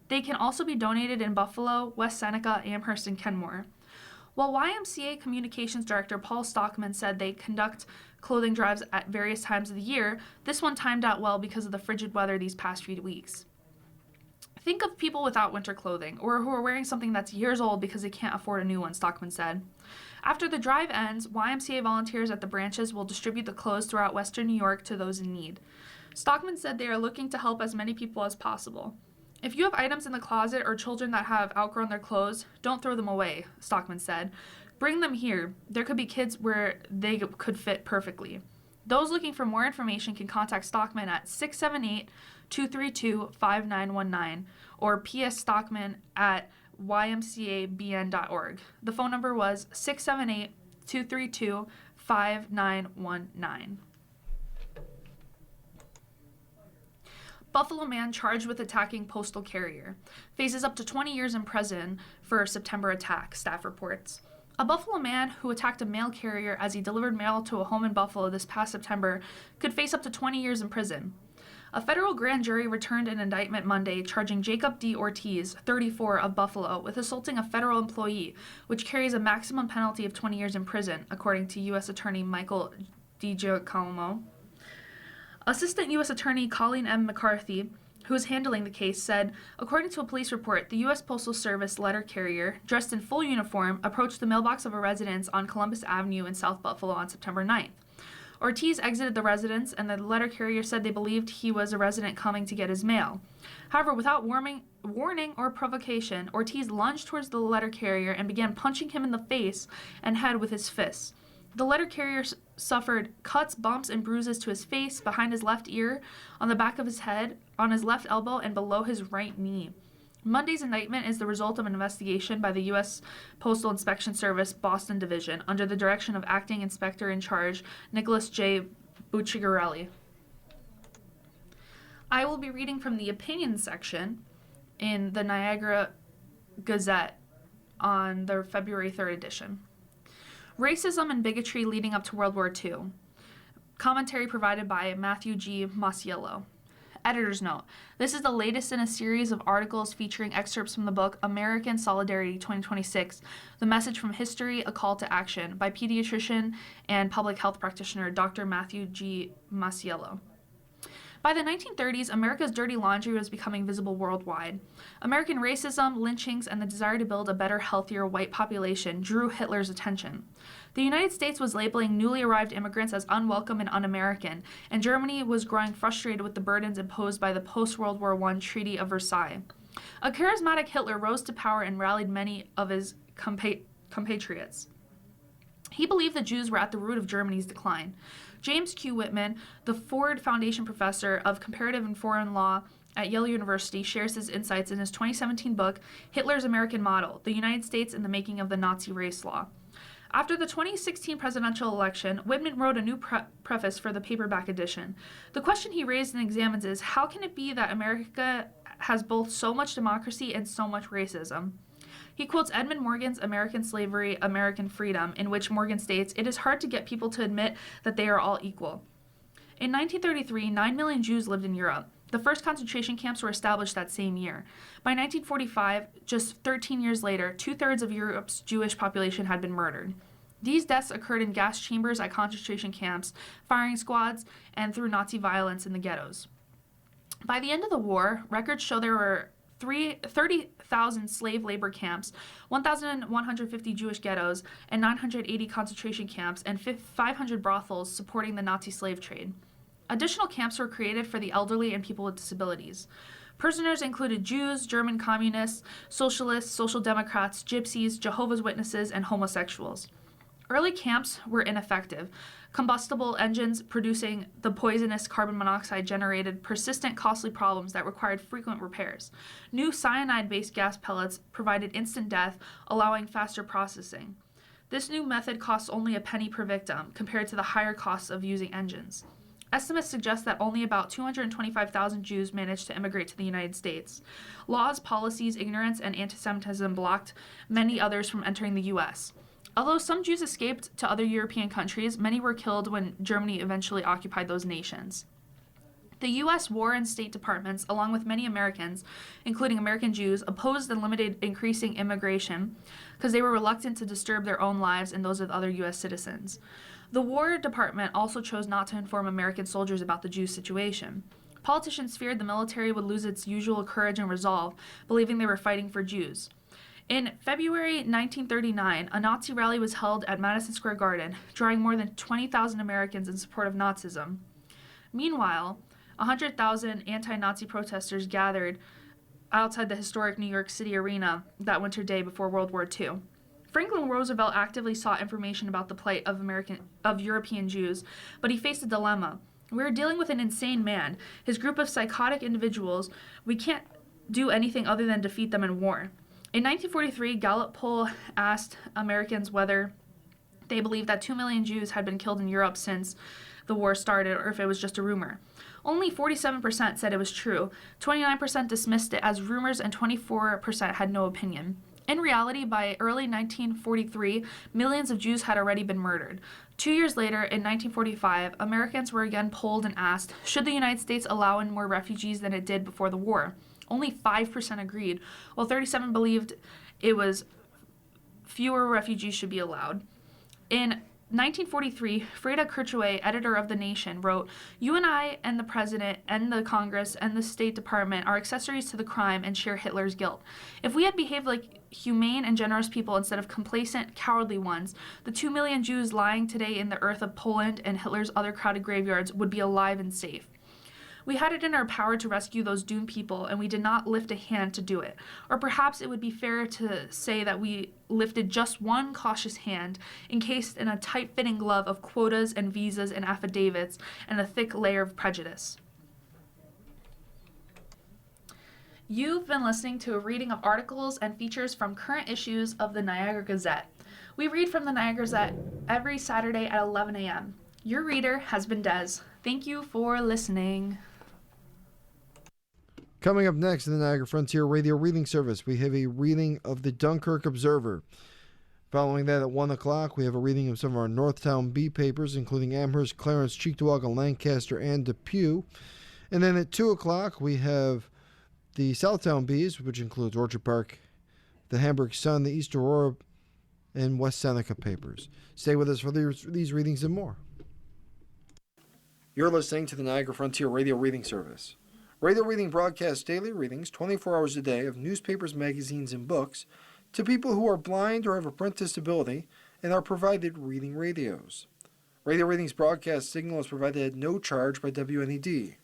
They can also be donated in Buffalo, West Seneca, Amherst, and Kenmore. While YMCA Communications Director Paul Stockman said they conduct clothing drives at various times of the year, this one timed out well because of the frigid weather these past few weeks. Think of people without winter clothing, or who are wearing something that's years old because they can't afford a new one, Stockman said. After the drive ends, YMCA volunteers at the branches will distribute the clothes throughout Western New York to those in need. Stockman said they are looking to help as many people as possible. If you have items in the closet or children that have outgrown their clothes, don't throw them away, Stockman said. Bring them here. There could be kids where they could fit perfectly. Those looking for more information can contact Stockman at 678-232-5919 or psstockman@ymcabn.org. The phone number was 678-232-5919. Buffalo man charged with attacking postal carrier. Faces up to 20 years in prison for September attack, staff reports. A Buffalo man who attacked a mail carrier as he delivered mail to a home in Buffalo this past September could face up to 20 years in prison. A federal grand jury returned an indictment Monday charging Jacob D. Ortiz, 34, of Buffalo, with assaulting a federal employee, which carries a maximum penalty of 20 years in prison, according to U.S. Attorney Michael DiGiacomo. Assistant U.S. Attorney Colleen M. McCarthy, who is handling the case, said, according to a police report, the U.S. Postal Service letter carrier, dressed in full uniform, approached the mailbox of a residence on Columbus Avenue in South Buffalo on September 9th. Ortiz exited the residence, and the letter carrier said they believed he was a resident coming to get his mail. However, without warning or provocation, Ortiz lunged towards the letter carrier and began punching him in the face and head with his fists. The letter carrier suffered cuts, bumps, and bruises to his face, behind his left ear, on the back of his head, on his left elbow, and below his right knee. Monday's indictment is the result of an investigation by the U.S. Postal Inspection Service Boston Division under the direction of Acting Inspector in Charge Nicholas J. Buccigarelli. I will be reading from the opinion section in the Niagara Gazette on the February 3rd edition. Racism and bigotry leading up to World War II. Commentary provided by Matthew G. Masiello. Editor's note. This is the latest in a series of articles featuring excerpts from the book American Solidarity 2026, The Message from History, A Call to Action by pediatrician and public health practitioner Dr. Matthew G. Masiello. By the 1930s, America's dirty laundry was becoming visible worldwide. American racism, lynchings, and the desire to build a better, healthier white population drew Hitler's attention. The United States was labeling newly arrived immigrants as unwelcome and un-American, and Germany was growing frustrated with the burdens imposed by the post-World War I Treaty of Versailles. A charismatic Hitler rose to power and rallied many of his compatriots. He believed the Jews were at the root of Germany's decline. James Q. Whitman, the Ford Foundation professor of comparative and foreign law at Yale University, shares his insights in his 2017 book, Hitler's American Model, The United States and the Making of the Nazi Race Law. After the 2016 presidential election, Whitman wrote a new preface for the paperback edition. The question he raised and examines is, how can it be that America has both so much democracy and so much racism? He quotes Edmund Morgan's American Slavery, American Freedom, in which Morgan states, "It is hard to get people to admit that they are all equal." In 1933, 9 million Jews lived in Europe. The first concentration camps were established that same year. By 1945, just 13 years later, 2/3 of Europe's Jewish population had been murdered. These deaths occurred in gas chambers at concentration camps, firing squads, and through Nazi violence in the ghettos. By the end of the war, records show there were 30,000 slave labor camps, 1,150 Jewish ghettos, and 980 concentration camps, and 500 brothels supporting the Nazi slave trade. Additional camps were created for the elderly and people with disabilities. Prisoners included Jews, German communists, socialists, social democrats, gypsies, Jehovah's Witnesses, and homosexuals. Early camps were ineffective. Combustible engines producing the poisonous carbon monoxide generated persistent, costly problems that required frequent repairs. New cyanide-based gas pellets provided instant death, allowing faster processing. This new method costs only a penny per victim, compared to the higher costs of using engines. Estimates suggest that only about 225,000 Jews managed to immigrate to the United States. Laws, policies, ignorance, and anti-Semitism blocked many others from entering the U.S. Although some Jews escaped to other European countries, many were killed when Germany eventually occupied those nations. The U.S. War and State Departments, along with many Americans, including American Jews, opposed and limited increasing immigration because they were reluctant to disturb their own lives and those of other U.S. citizens. The War Department also chose not to inform American soldiers about the Jew situation. Politicians feared the military would lose its usual courage and resolve, believing they were fighting for Jews. In February 1939, a Nazi rally was held at Madison Square Garden, drawing more than 20,000 Americans in support of Nazism. Meanwhile, 100,000 anti-Nazi protesters gathered outside the historic New York City arena that winter day before World War II. Franklin Roosevelt actively sought information about the plight of European Jews, but he faced a dilemma. We are dealing with an insane man, his group of psychotic individuals. We can't do anything other than defeat them in war. In 1943, Gallup poll asked Americans whether they believed that 2 million Jews had been killed in Europe since the war started, or if it was just a rumor. Only 47% said it was true, 29% dismissed it as rumors, and 24% had no opinion. In reality, by early 1943, millions of Jews had already been murdered. 2 years later, in 1945, Americans were again polled and asked, should the United States allow in more refugees than it did before the war? Only 5% agreed, while 37% believed it was fewer refugees should be allowed. In 1943, Freda Kirchwey, editor of The Nation, wrote, "You and I and the President and the Congress and the State Department are accessories to the crime and share Hitler's guilt. If we had behaved like humane and generous people instead of complacent, cowardly ones, the 2 million Jews lying today in the earth of Poland and Hitler's other crowded graveyards would be alive and safe. We had it in our power to rescue those doomed people, and we did not lift a hand to do it. Or perhaps it would be fair to say that we lifted just one cautious hand, encased in a tight-fitting glove of quotas and visas and affidavits and a thick layer of prejudice." You've been listening to a reading of articles and features from current issues of the Niagara Gazette. We read from the Niagara Gazette every Saturday at 11 a.m. Your reader has been Des. Thank you for listening. Coming up next in the Niagara Frontier Radio Reading Service, we have a reading of the Dunkirk Observer. Following that at 1 o'clock, we have a reading of some of our Northtown Bee papers, including Amherst, Clarence, Cheektowaga, Lancaster, and Depew. And then at 2 o'clock, we have the Southtown Bees, which includes Orchard Park, the Hamburg Sun, the East Aurora, and West Seneca papers. Stay with us for these readings and more. You're listening to the Niagara Frontier Radio Reading Service. Radio Reading broadcasts daily readings 24 hours a day of newspapers, magazines, and books to people who are blind or have a print disability and are provided reading radios. Radio Reading's broadcast signal is provided at no charge by WNED.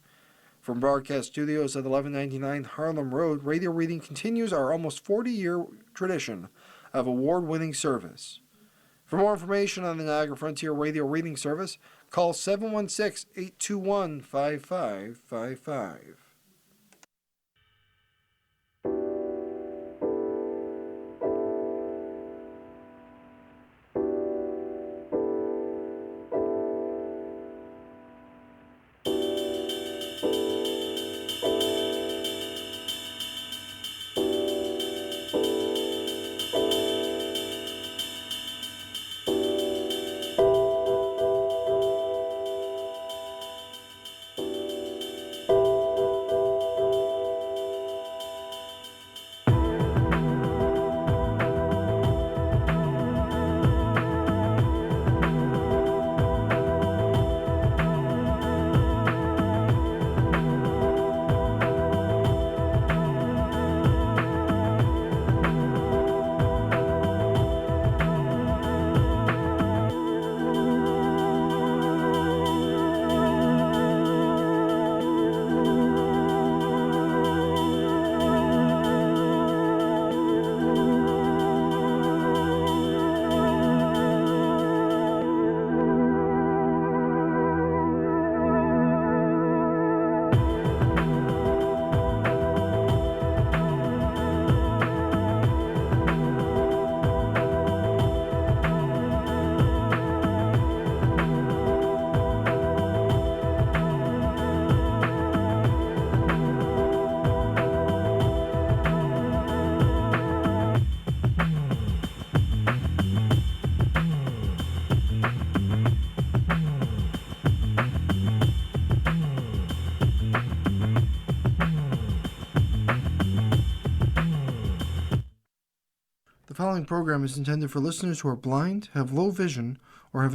From broadcast studios at 1199 Harlem Road, Radio Reading continues our almost 40-year tradition of award-winning service. For more information on the Niagara Frontier Radio Reading Service, call 716-821-5555. following program is intended for listeners who are blind, have low vision, or have